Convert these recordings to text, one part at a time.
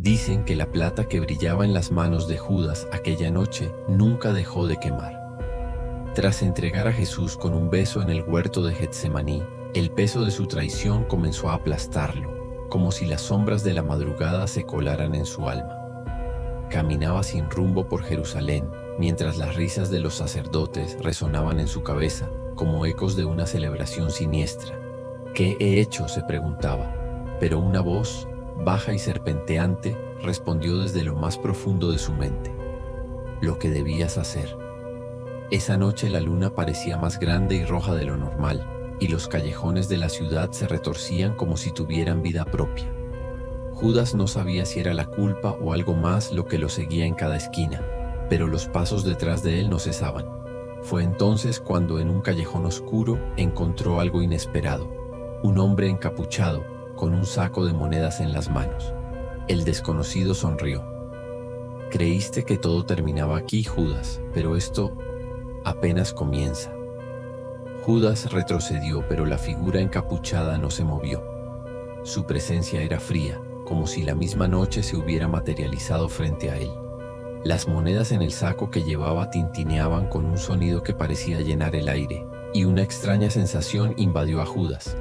Dicen que la plata que brillaba en las manos de Judas aquella noche nunca dejó de quemar. Tras entregar a Jesús con un beso en el huerto de Getsemaní, el peso de su traición comenzó a aplastarlo, como si las sombras de la madrugada se colaran en su alma. Caminaba sin rumbo por Jerusalén, mientras las risas de los sacerdotes resonaban en su cabeza, como ecos de una celebración siniestra. ¿Qué he hecho?, se preguntaba, pero una voz, baja y serpenteante, respondió desde lo más profundo de su mente: lo que debías hacer. Esa noche la luna parecía más grande y roja de lo normal, y los callejones de la ciudad se retorcían como si tuvieran vida propia. Judas no sabía si era la culpa o algo más lo que lo seguía en cada esquina, pero los pasos detrás de él no cesaban. Fue entonces cuando en un callejón oscuro encontró algo inesperado: un hombre encapuchado, con un saco de monedas en las manos. El desconocido sonrió. Creíste que todo terminaba aquí, Judas, pero esto apenas comienza. Judas retrocedió, pero la figura encapuchada no se movió. Su presencia era fría, como si la misma noche se hubiera materializado frente a él. Las monedas en el saco que llevaba tintineaban con un sonido que parecía llenar el aire, y una extraña sensación invadió a Judas: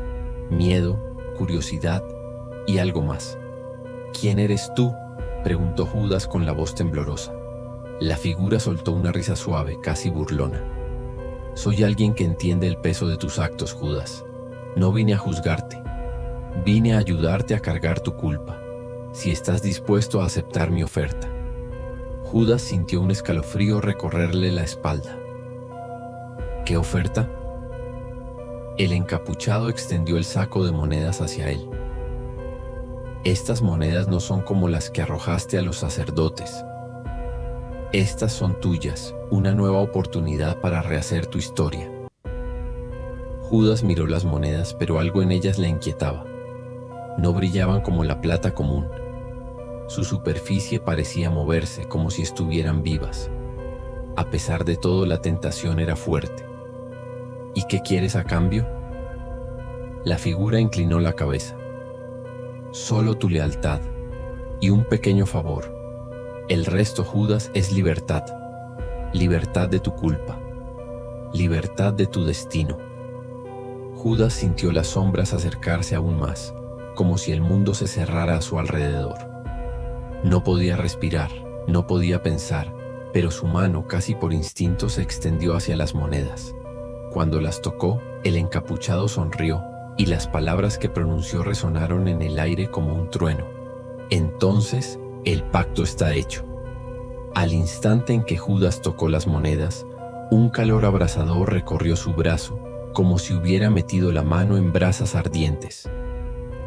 miedo, curiosidad y algo más. ¿Quién eres tú?, preguntó Judas con la voz temblorosa. La figura soltó una risa suave, casi burlona. Soy alguien que entiende el peso de tus actos, Judas. No vine a juzgarte. Vine a ayudarte a cargar tu culpa, si estás dispuesto a aceptar mi oferta. Judas sintió un escalofrío recorrerle la espalda. ¿Qué oferta? El encapuchado extendió el saco de monedas hacia él. Estas monedas no son como las que arrojaste a los sacerdotes. Estas son tuyas, una nueva oportunidad para rehacer tu historia. Judas miró las monedas, pero algo en ellas le inquietaba. No brillaban como la plata común. Su superficie parecía moverse, como si estuvieran vivas. A pesar de todo, la tentación era fuerte. ¿Y qué quieres a cambio? La figura inclinó la cabeza. Solo tu lealtad y un pequeño favor. El resto, Judas, es libertad. Libertad de tu culpa. Libertad de tu destino. Judas sintió las sombras acercarse aún más, como si el mundo se cerrara a su alrededor. No podía respirar, no podía pensar, pero su mano, casi por instinto, se extendió hacia las monedas. Cuando las tocó, el encapuchado sonrió, y las palabras que pronunció resonaron en el aire como un trueno. Entonces, el pacto está hecho. Al instante en que Judas tocó las monedas, un calor abrasador recorrió su brazo, como si hubiera metido la mano en brasas ardientes.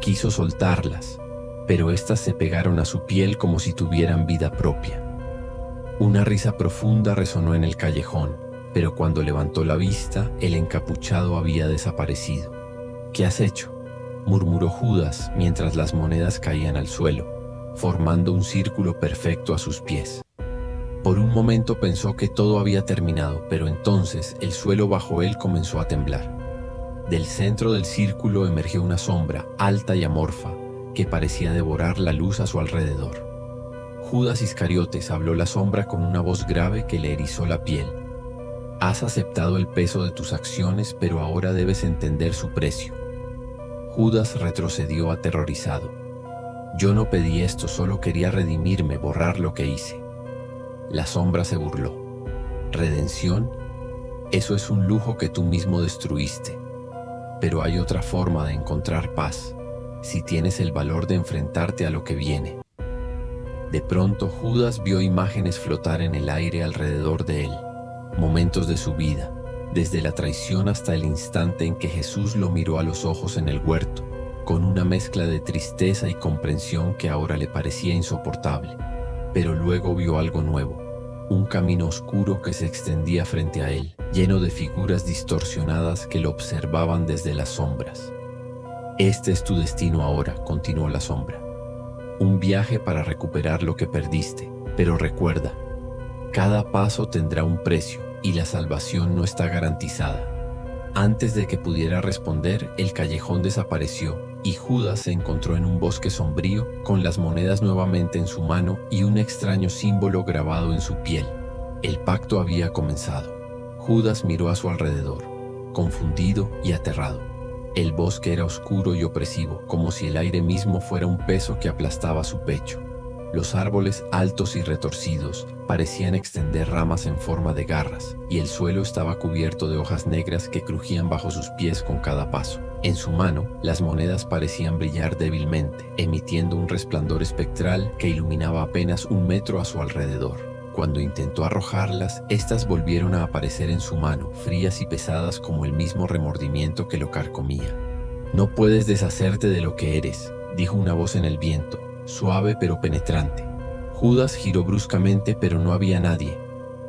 Quiso soltarlas, pero éstas se pegaron a su piel como si tuvieran vida propia. Una risa profunda resonó en el callejón, pero cuando levantó la vista, el encapuchado había desaparecido. ¿Qué has hecho?, murmuró Judas mientras las monedas caían al suelo, formando un círculo perfecto a sus pies. Por un momento pensó que todo había terminado, pero entonces el suelo bajo él comenzó a temblar. Del centro del círculo emergió una sombra, alta y amorfa, que parecía devorar la luz a su alrededor. Judas Iscariotes, habló la sombra con una voz grave que le erizó la piel. Has aceptado el peso de tus acciones, pero ahora debes entender su precio. Judas retrocedió aterrorizado. Yo no pedí esto, solo quería redimirme, borrar lo que hice. La sombra se burló. ¿Redención? Eso es un lujo que tú mismo destruiste. Pero hay otra forma de encontrar paz, si tienes el valor de enfrentarte a lo que viene. De pronto Judas vio imágenes flotar en el aire alrededor de él, momentos de su vida, desde la traición hasta el instante en que Jesús lo miró a los ojos en el huerto, con una mezcla de tristeza y comprensión que ahora le parecía insoportable. Pero luego vio algo nuevo, un camino oscuro que se extendía frente a él, lleno de figuras distorsionadas que lo observaban desde las sombras. Este es tu destino ahora, continuó la sombra. Un viaje para recuperar lo que perdiste, pero recuerda, cada paso tendrá un precio y la salvación no está garantizada. Antes de que pudiera responder, el callejón desapareció y Judas se encontró en un bosque sombrío con las monedas nuevamente en su mano y un extraño símbolo grabado en su piel. El pacto había comenzado. Judas miró a su alrededor, confundido y aterrado. El bosque era oscuro y opresivo, como si el aire mismo fuera un peso que aplastaba su pecho. Los árboles, altos y retorcidos, parecían extender ramas en forma de garras, y el suelo estaba cubierto de hojas negras que crujían bajo sus pies con cada paso. En su mano, las monedas parecían brillar débilmente, emitiendo un resplandor espectral que iluminaba apenas 1 metro a su alrededor. Cuando intentó arrojarlas, estas volvieron a aparecer en su mano, frías y pesadas como el mismo remordimiento que lo carcomía. «No puedes deshacerte de lo que eres», dijo una voz en el viento, suave pero penetrante. Judas giró bruscamente, pero no había nadie.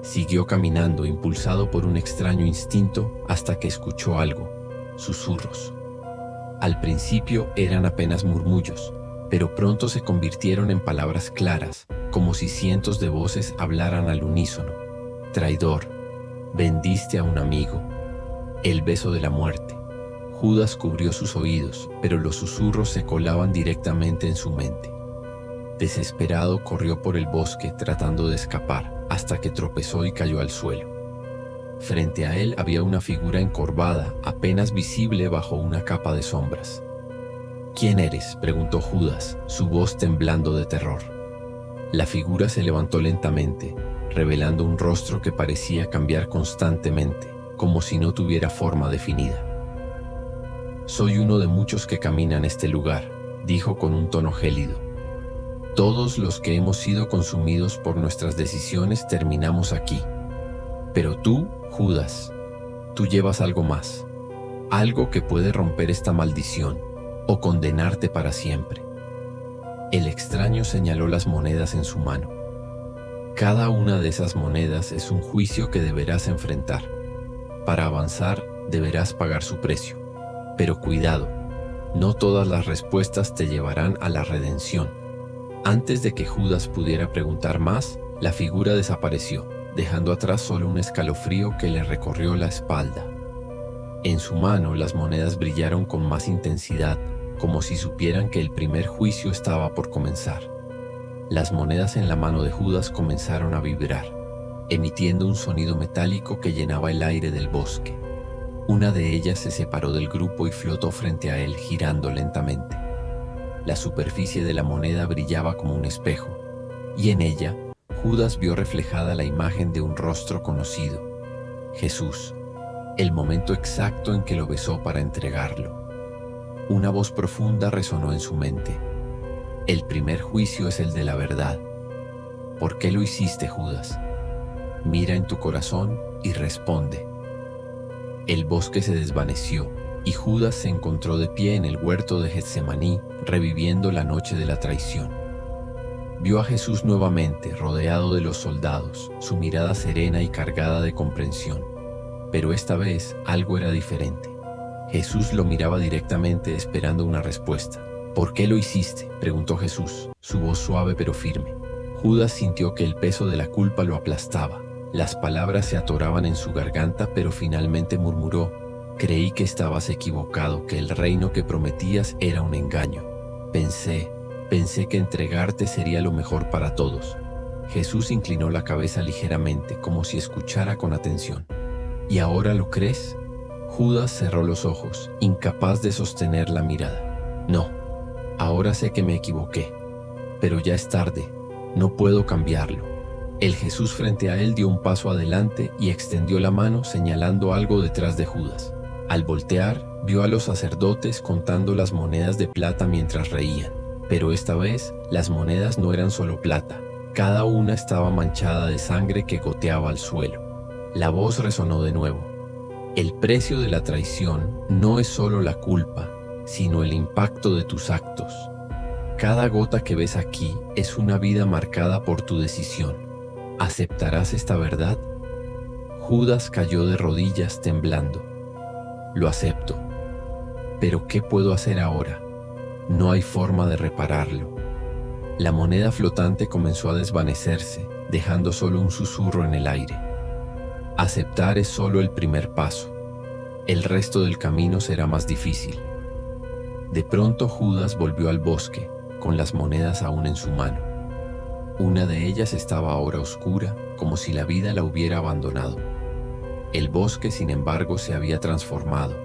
Siguió caminando, impulsado por un extraño instinto, hasta que escuchó algo: susurros. Al principio eran apenas murmullos, pero pronto se convirtieron en palabras claras, como si cientos de voces hablaran al unísono. «Traidor, vendiste a un amigo. El beso de la muerte». Judas cubrió sus oídos, pero los susurros se colaban directamente en su mente. Desesperado, corrió por el bosque tratando de escapar, hasta que tropezó y cayó al suelo. Frente a él había una figura encorvada, apenas visible bajo una capa de sombras. «¿Quién eres?», preguntó Judas, su voz temblando de terror. La figura se levantó lentamente, revelando un rostro que parecía cambiar constantemente, como si no tuviera forma definida. «Soy uno de muchos que caminan este lugar», dijo con un tono gélido. «Todos los que hemos sido consumidos por nuestras decisiones terminamos aquí. Pero tú, Judas, tú llevas algo más, algo que puede romper esta maldición o condenarte para siempre». El extraño señaló las monedas en su mano. «Cada una de esas monedas es un juicio que deberás enfrentar. Para avanzar, deberás pagar su precio. Pero cuidado, no todas las respuestas te llevarán a la redención». Antes de que Judas pudiera preguntar más, la figura desapareció, dejando atrás solo un escalofrío que le recorrió la espalda. En su mano las monedas brillaron con más intensidad, como si supieran que el primer juicio estaba por comenzar. Las monedas en la mano de Judas comenzaron a vibrar, emitiendo un sonido metálico que llenaba el aire del bosque. Una de ellas se separó del grupo y flotó frente a él, girando lentamente. La superficie de la moneda brillaba como un espejo, y en ella Judas vio reflejada la imagen de un rostro conocido: Jesús, el momento exacto en que lo besó para entregarlo. Una voz profunda resonó en su mente: «El primer juicio es el de la verdad. ¿Por qué lo hiciste, Judas? Mira en tu corazón y responde». El bosque se desvaneció, y Judas se encontró de pie en el huerto de Getsemaní, reviviendo la noche de la traición. Vio a Jesús nuevamente, rodeado de los soldados, su mirada serena y cargada de comprensión. Pero esta vez algo era diferente. Jesús lo miraba directamente, esperando una respuesta. «¿Por qué lo hiciste?», preguntó Jesús, su voz suave pero firme. Judas sintió que el peso de la culpa lo aplastaba. Las palabras se atoraban en su garganta, pero finalmente murmuró: «Creí que estabas equivocado, que el reino que prometías era un engaño. Pensé que entregarte sería lo mejor para todos». Jesús inclinó la cabeza ligeramente, como si escuchara con atención. «¿Y ahora lo crees?». Judas cerró los ojos, incapaz de sostener la mirada. «No, ahora sé que me equivoqué, pero ya es tarde, no puedo cambiarlo». El Jesús frente a él dio un paso adelante y extendió la mano señalando algo detrás de Judas. Al voltear, vio a los sacerdotes contando las monedas de plata mientras reían. Pero esta vez, las monedas no eran solo plata. Cada una estaba manchada de sangre que goteaba al suelo. La voz resonó de nuevo: «El precio de la traición no es solo la culpa, sino el impacto de tus actos. Cada gota que ves aquí es una vida marcada por tu decisión. ¿Aceptarás esta verdad?». Judas cayó de rodillas temblando. «Lo acepto. Pero ¿qué puedo hacer ahora? No hay forma de repararlo». La moneda flotante comenzó a desvanecerse, dejando solo un susurro en el aire: «Aceptar es solo el primer paso. El resto del camino será más difícil». De pronto Judas volvió al bosque, con las monedas aún en su mano. Una de ellas estaba ahora oscura, como si la vida la hubiera abandonado. El bosque, sin embargo, se había transformado.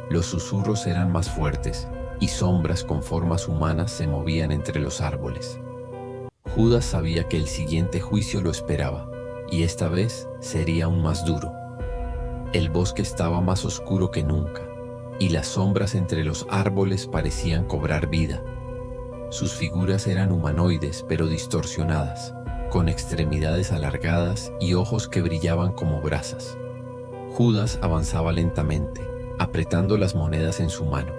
Los susurros eran más fuertes, y sombras con formas humanas se movían entre los árboles. Judas sabía que el siguiente juicio lo esperaba, y esta vez sería aún más duro. El bosque estaba más oscuro que nunca, y las sombras entre los árboles parecían cobrar vida. Sus figuras eran humanoides pero distorsionadas, con extremidades alargadas y ojos que brillaban como brasas. Judas avanzaba lentamente, apretando las monedas en su mano,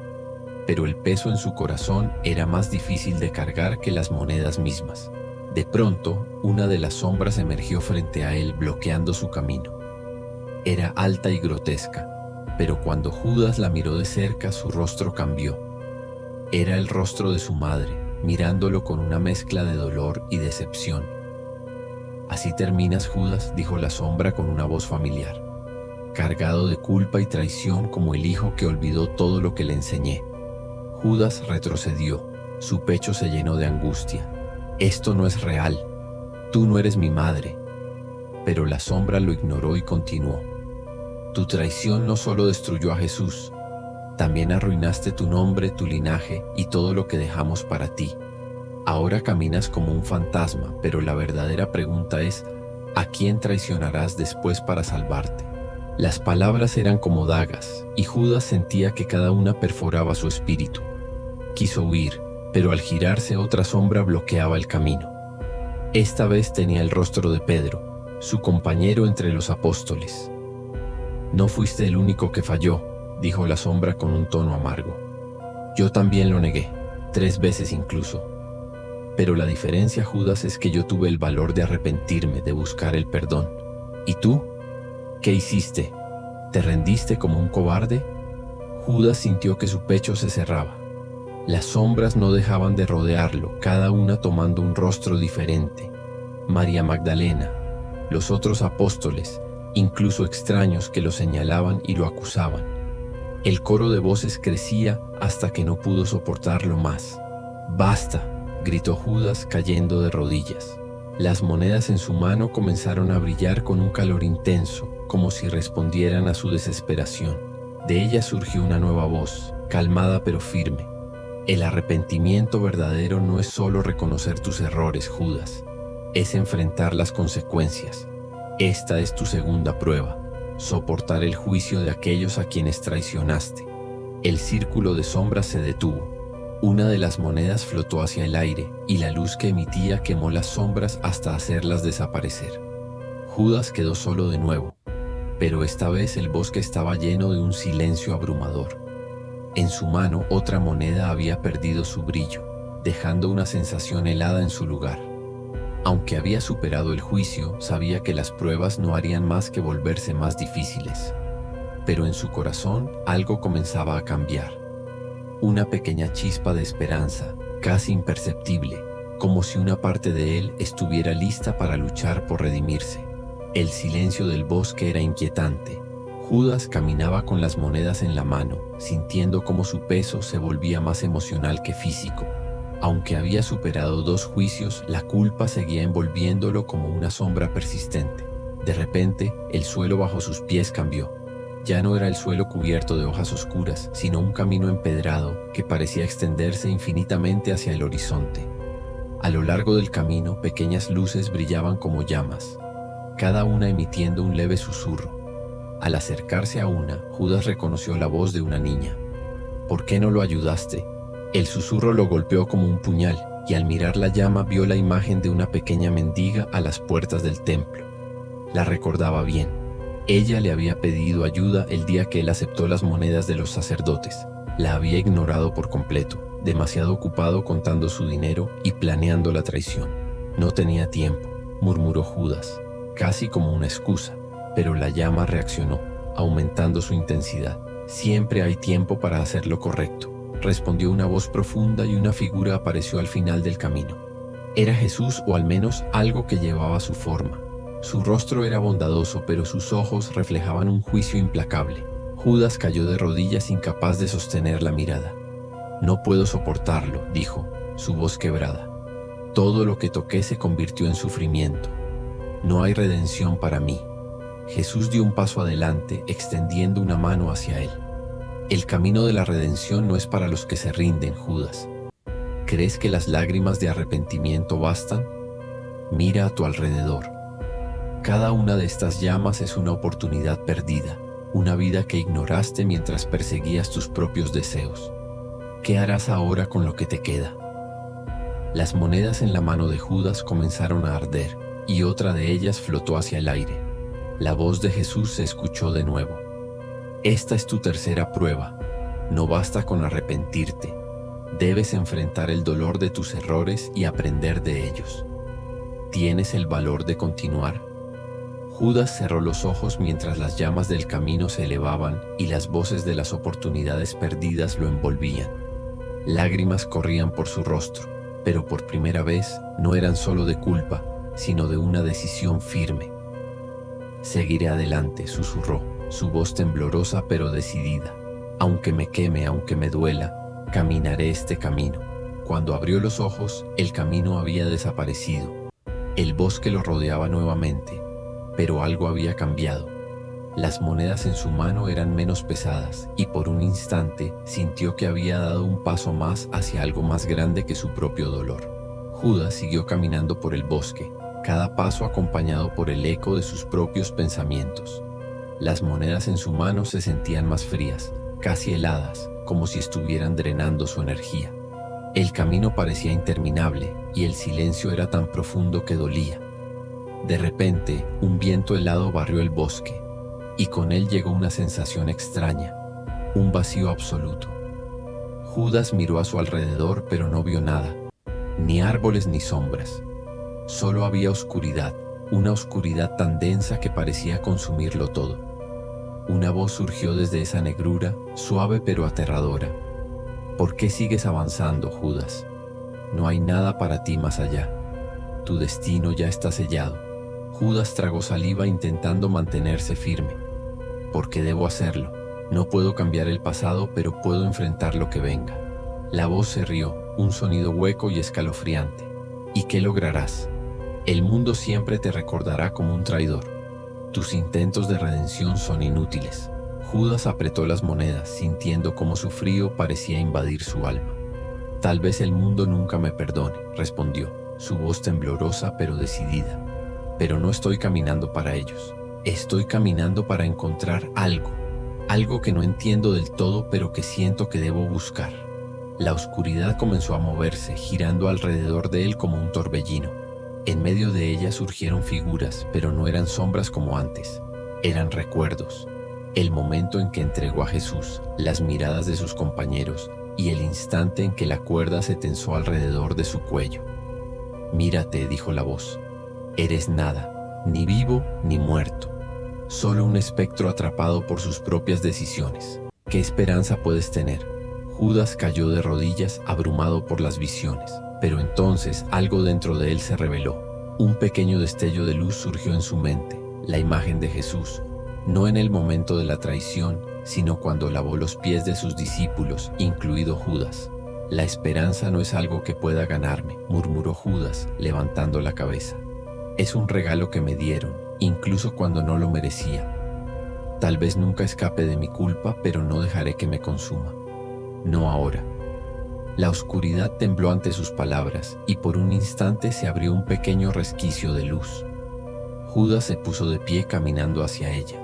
pero el peso en su corazón era más difícil de cargar que las monedas mismas. De pronto, una de las sombras emergió frente a él, bloqueando su camino. Era alta y grotesca, pero cuando Judas la miró de cerca, su rostro cambió. Era el rostro de su madre, mirándolo con una mezcla de dolor y decepción. «Así terminas, Judas», dijo la sombra con una voz familiar, cargado de culpa y traición como el hijo que olvidó todo lo que le enseñé. Judas retrocedió, su pecho se llenó de angustia. «Esto no es real, tú no eres mi madre». Pero la sombra lo ignoró y continuó. «Tu traición no solo destruyó a Jesús, también arruinaste tu nombre, tu linaje y todo lo que dejamos para ti. Ahora caminas como un fantasma, pero la verdadera pregunta es, ¿a quién traicionarás después para salvarte?». Las palabras eran como dagas, y Judas sentía que cada una perforaba su espíritu. Quiso huir, pero al girarse otra sombra bloqueaba el camino. Esta vez tenía el rostro de Pedro, su compañero entre los apóstoles. «No fuiste el único que falló», dijo la sombra con un tono amargo. «Yo también lo negué, 3 veces incluso. Pero la diferencia, Judas, es que yo tuve el valor de arrepentirme, de buscar el perdón. ¿Y tú? ¿Qué hiciste? ¿Te rendiste como un cobarde?». Judas sintió que su pecho se cerraba. Las sombras no dejaban de rodearlo, cada una tomando un rostro diferente. María Magdalena, los otros apóstoles, incluso extraños que lo señalaban y lo acusaban. El coro de voces crecía hasta que no pudo soportarlo más. «Basta», gritó Judas cayendo de rodillas. Las monedas en su mano comenzaron a brillar con un calor intenso, como si respondieran a su desesperación. De ella surgió una nueva voz, calmada pero firme. «El arrepentimiento verdadero no es solo reconocer tus errores, Judas, es enfrentar las consecuencias. Esta es tu segunda prueba, soportar el juicio de aquellos a quienes traicionaste». El círculo de sombras se detuvo. Una de las monedas flotó hacia el aire y la luz que emitía quemó las sombras hasta hacerlas desaparecer. Judas quedó solo de nuevo, pero esta vez el bosque estaba lleno de un silencio abrumador. En su mano otra moneda había perdido su brillo, dejando una sensación helada en su lugar. Aunque había superado el juicio, sabía que las pruebas no harían más que volverse más difíciles. Pero en su corazón algo comenzaba a cambiar. Una pequeña chispa de esperanza, casi imperceptible, como si una parte de él estuviera lista para luchar por redimirse. El silencio del bosque era inquietante. Judas caminaba con las monedas en la mano, sintiendo cómo su peso se volvía más emocional que físico. Aunque había superado 2 juicios, la culpa seguía envolviéndolo como una sombra persistente. De repente, el suelo bajo sus pies cambió. Ya no era el suelo cubierto de hojas oscuras, sino un camino empedrado que parecía extenderse infinitamente hacia el horizonte. A lo largo del camino, pequeñas luces brillaban como llamas, cada una emitiendo un leve susurro. Al acercarse a una, Judas reconoció la voz de una niña. «¿Por qué no lo ayudaste?». El susurro lo golpeó como un puñal, y al mirar la llama vio la imagen de una pequeña mendiga a las puertas del templo. La recordaba bien. Ella le había pedido ayuda el día que él aceptó las monedas de los sacerdotes. La había ignorado por completo, demasiado ocupado contando su dinero y planeando la traición. «No tenía tiempo», murmuró Judas, casi como una excusa, pero la llama reaccionó, aumentando su intensidad. «Siempre hay tiempo para hacer lo correcto», respondió una voz profunda y una figura apareció al final del camino. Era Jesús, o al menos algo que llevaba su forma. Su rostro era bondadoso, pero sus ojos reflejaban un juicio implacable. Judas cayó de rodillas incapaz de sostener la mirada. No puedo soportarlo, dijo, su voz quebrada. Todo lo que toqué se convirtió en sufrimiento. No hay redención para mí. Jesús dio un paso adelante, extendiendo una mano hacia él. El camino de la redención no es para los que se rinden, Judas. ¿Crees que las lágrimas de arrepentimiento bastan? Mira a tu alrededor. Cada una de estas llamas es una oportunidad perdida, una vida que ignoraste mientras perseguías tus propios deseos. ¿Qué harás ahora con lo que te queda? Las monedas en la mano de Judas comenzaron a arder, y otra de ellas flotó hacia el aire. La voz de Jesús se escuchó de nuevo. Esta es tu tercera prueba. No basta con arrepentirte. Debes enfrentar el dolor de tus errores y aprender de ellos. ¿Tienes el valor de continuar? Judas cerró los ojos mientras las llamas del camino se elevaban y las voces de las oportunidades perdidas lo envolvían. Lágrimas corrían por su rostro, pero por primera vez no eran solo de culpa, sino de una decisión firme. Seguiré adelante, susurró, su voz temblorosa pero decidida. Aunque me queme, aunque me duela, caminaré este camino. Cuando abrió los ojos, el camino había desaparecido. El bosque lo rodeaba nuevamente, pero algo había cambiado. Las monedas en su mano eran menos pesadas y por un instante sintió que había dado un paso más hacia algo más grande que su propio dolor. Judas siguió caminando por el bosque, cada paso acompañado por el eco de sus propios pensamientos. Las monedas en su mano se sentían más frías, casi heladas, como si estuvieran drenando su energía. El camino parecía interminable y el silencio era tan profundo que dolía. De repente, un viento helado barrió el bosque, y con él llegó una sensación extraña, un vacío absoluto. Judas miró a su alrededor pero no vio nada, ni árboles ni sombras. Solo había oscuridad, una oscuridad tan densa que parecía consumirlo todo. Una voz surgió desde esa negrura, suave pero aterradora. ¿Por qué sigues avanzando, Judas? No hay nada para ti más allá. Tu destino ya está sellado. Judas tragó saliva intentando mantenerse firme. ¿Por qué debo hacerlo? No puedo cambiar el pasado, pero puedo enfrentar lo que venga. La voz se rió, un sonido hueco y escalofriante. ¿Y qué lograrás? El mundo siempre te recordará como un traidor. Tus intentos de redención son inútiles. Judas apretó las monedas, sintiendo cómo su frío parecía invadir su alma. Tal vez el mundo nunca me perdone, respondió, su voz temblorosa pero decidida. Pero no estoy caminando para ellos. Estoy caminando para encontrar algo que no entiendo del todo, pero que siento que debo buscar. La oscuridad comenzó a moverse, girando alrededor de él como un torbellino. En medio de ella surgieron figuras, pero no eran sombras como antes. Eran recuerdos. El momento en que entregó a Jesús, las miradas de sus compañeros y el instante en que la cuerda se tensó alrededor de su cuello. «Mírate», dijo la voz. «Eres nada, ni vivo ni muerto. Solo un espectro atrapado por sus propias decisiones. ¿Qué esperanza puedes tener?» Judas cayó de rodillas, abrumado por las visiones. Pero entonces algo dentro de él se reveló. Un pequeño destello de luz surgió en su mente, la imagen de Jesús. No en el momento de la traición, sino cuando lavó los pies de sus discípulos, incluido Judas. «La esperanza no es algo que pueda ganarme», murmuró Judas, levantando la cabeza. «Es un regalo que me dieron, incluso cuando no lo merecía. Tal vez nunca escape de mi culpa, pero no dejaré que me consuma. No ahora». La oscuridad tembló ante sus palabras, y por un instante se abrió un pequeño resquicio de luz. Judas se puso de pie caminando hacia ella.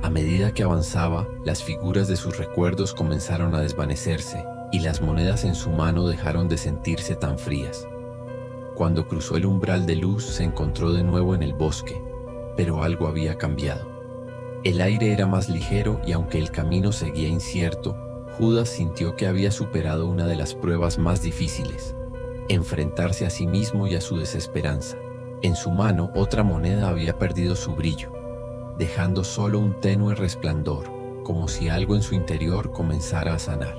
A medida que avanzaba, las figuras de sus recuerdos comenzaron a desvanecerse, y las monedas en su mano dejaron de sentirse tan frías. Cuando cruzó el umbral de luz, se encontró de nuevo en el bosque, pero algo había cambiado. El aire era más ligero y aunque el camino seguía incierto, Judas sintió que había superado una de las pruebas más difíciles: enfrentarse a sí mismo y a su desesperanza. En su mano, otra moneda había perdido su brillo, dejando solo un tenue resplandor, como si algo en su interior comenzara a sanar.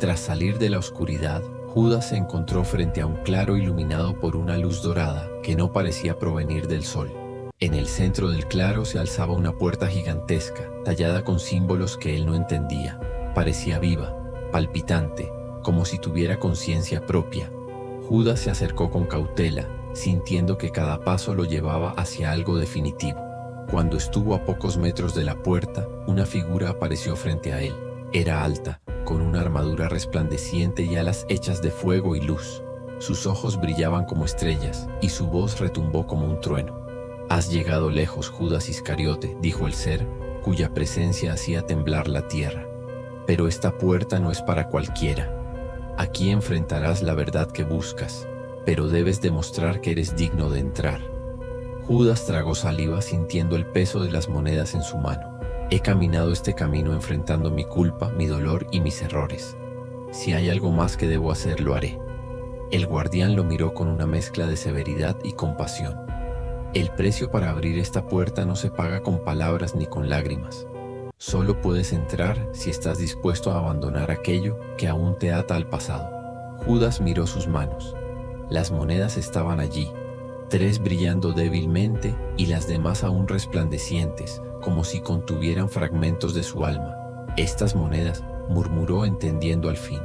Tras salir de la oscuridad, Judas se encontró frente a un claro iluminado por una luz dorada que no parecía provenir del sol. En el centro del claro se alzaba una puerta gigantesca, tallada con símbolos que él no entendía. Parecía viva, palpitante, como si tuviera conciencia propia. Judas se acercó con cautela, sintiendo que cada paso lo llevaba hacia algo definitivo. Cuando estuvo a pocos metros de la puerta, una figura apareció frente a él. Era alta, con una armadura resplandeciente y alas hechas de fuego y luz. Sus ojos brillaban como estrellas, y su voz retumbó como un trueno. «Has llegado lejos, Judas Iscariote», dijo el ser, cuya presencia hacía temblar la tierra. «Pero esta puerta no es para cualquiera. Aquí enfrentarás la verdad que buscas, pero debes demostrar que eres digno de entrar». Judas tragó saliva sintiendo el peso de las monedas en su mano. «He caminado este camino enfrentando mi culpa, mi dolor y mis errores. Si hay algo más que debo hacer, lo haré». El guardián lo miró con una mezcla de severidad y compasión. «El precio para abrir esta puerta no se paga con palabras ni con lágrimas. Solo puedes entrar si estás dispuesto a abandonar aquello que aún te ata al pasado». Judas miró sus manos. Las monedas estaban allí, 3 brillando débilmente y las demás aún resplandecientes, como si contuvieran fragmentos de su alma. «Estas monedas», murmuró entendiendo al fin,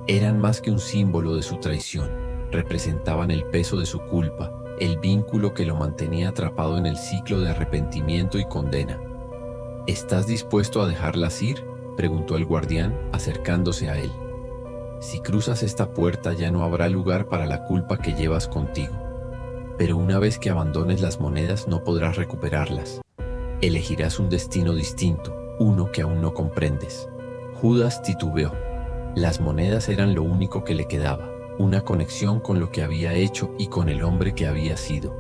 «eran más que un símbolo de su traición. Representaban el peso de su culpa, el vínculo que lo mantenía atrapado en el ciclo de arrepentimiento y condena». «¿Estás dispuesto a dejarlas ir?», preguntó el guardián, acercándose a él. «Si cruzas esta puerta ya no habrá lugar para la culpa que llevas contigo. Pero una vez que abandones las monedas no podrás recuperarlas. Elegirás un destino distinto, uno que aún no comprendes». Judas titubeó. Las monedas eran lo único que le quedaba, una conexión con lo que había hecho y con el hombre que había sido.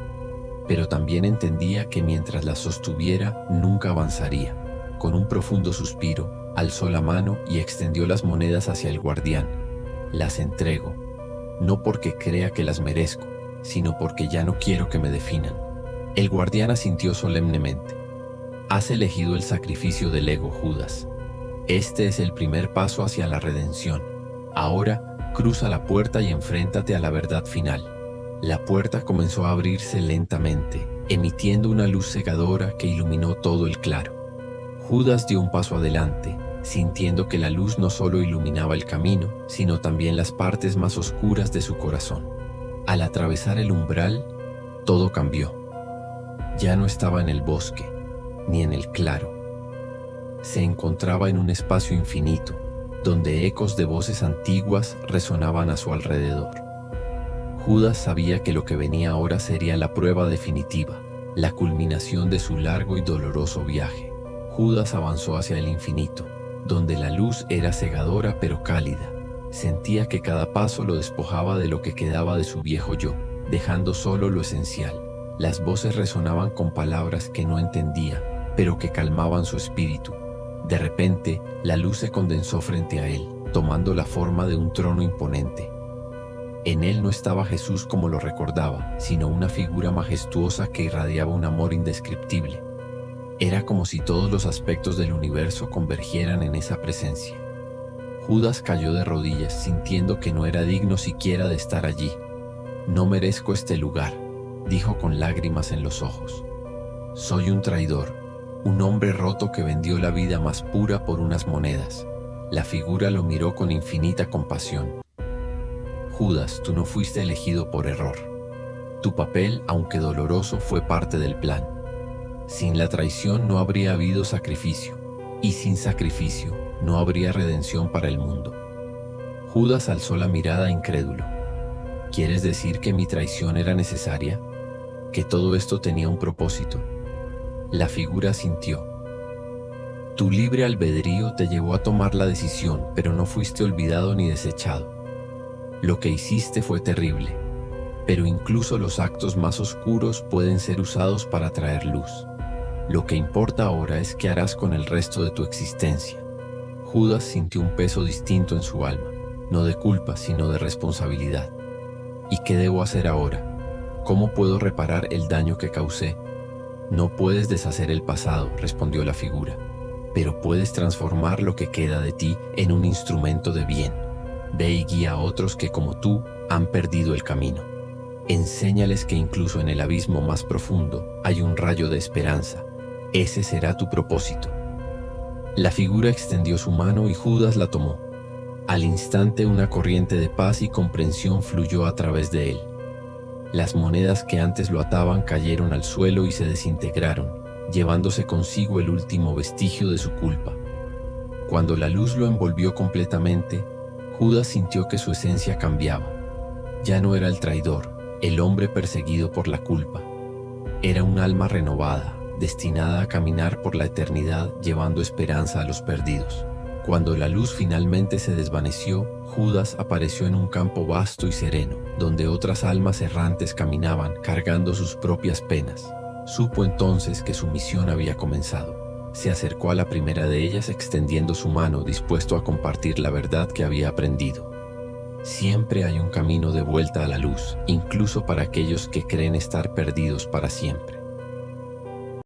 Pero también entendía que mientras las sostuviera, nunca avanzaría. Con un profundo suspiro, alzó la mano y extendió las monedas hacia el guardián. «Las entrego, no porque crea que las merezco, sino porque ya no quiero que me definan». El guardián asintió solemnemente. «Has elegido el sacrificio del ego, Judas. Este es el primer paso hacia la redención. Ahora, cruza la puerta y enfréntate a la verdad final». La puerta comenzó a abrirse lentamente, emitiendo una luz cegadora que iluminó todo el claro. Judas dio un paso adelante, sintiendo que la luz no solo iluminaba el camino, sino también las partes más oscuras de su corazón. Al atravesar el umbral, todo cambió. Ya no estaba en el bosque, ni en el claro. Se encontraba en un espacio infinito, donde ecos de voces antiguas resonaban a su alrededor. Judas sabía que lo que venía ahora sería la prueba definitiva, la culminación de su largo y doloroso viaje. Judas avanzó hacia el infinito, donde la luz era cegadora pero cálida. Sentía que cada paso lo despojaba de lo que quedaba de su viejo yo, dejando solo lo esencial. Las voces resonaban con palabras que no entendía, pero que calmaban su espíritu. De repente, la luz se condensó frente a él, tomando la forma de un trono imponente. En él no estaba Jesús como lo recordaba, sino una figura majestuosa que irradiaba un amor indescriptible. Era como si todos los aspectos del universo convergieran en esa presencia. Judas cayó de rodillas, sintiendo que no era digno siquiera de estar allí. «No merezco este lugar», dijo con lágrimas en los ojos. «Soy un traidor, un hombre roto que vendió la vida más pura por unas monedas». La figura lo miró con infinita compasión. «Judas, tú no fuiste elegido por error. Tu papel, aunque doloroso, fue parte del plan. Sin la traición no habría habido sacrificio, y sin sacrificio no habría redención para el mundo». Judas alzó la mirada incrédulo. «¿Quieres decir que mi traición era necesaria? ¿Que todo esto tenía un propósito?». La figura asintió. «Tu libre albedrío te llevó a tomar la decisión, pero no fuiste olvidado ni desechado. Lo que hiciste fue terrible, pero incluso los actos más oscuros pueden ser usados para traer luz. Lo que importa ahora es qué harás con el resto de tu existencia». Judas sintió un peso distinto en su alma, no de culpa, sino de responsabilidad. «¿Y qué debo hacer ahora? ¿Cómo puedo reparar el daño que causé?». «No puedes deshacer el pasado», respondió la figura, «pero puedes transformar lo que queda de ti en un instrumento de bien. Ve y guía a otros que, como tú, han perdido el camino. Enséñales que incluso en el abismo más profundo hay un rayo de esperanza. Ese será tu propósito». La figura extendió su mano y Judas la tomó. Al instante una corriente de paz y comprensión fluyó a través de él. Las monedas que antes lo ataban cayeron al suelo y se desintegraron, llevándose consigo el último vestigio de su culpa. Cuando la luz lo envolvió completamente, Judas sintió que su esencia cambiaba. Ya no era el traidor, el hombre perseguido por la culpa. Era un alma renovada, destinada a caminar por la eternidad llevando esperanza a los perdidos. Cuando la luz finalmente se desvaneció, Judas apareció en un campo vasto y sereno, donde otras almas errantes caminaban cargando sus propias penas. Supo entonces que su misión había comenzado. Se acercó a la primera de ellas extendiendo su mano, dispuesto a compartir la verdad que había aprendido. Siempre hay un camino de vuelta a la luz, incluso para aquellos que creen estar perdidos para siempre.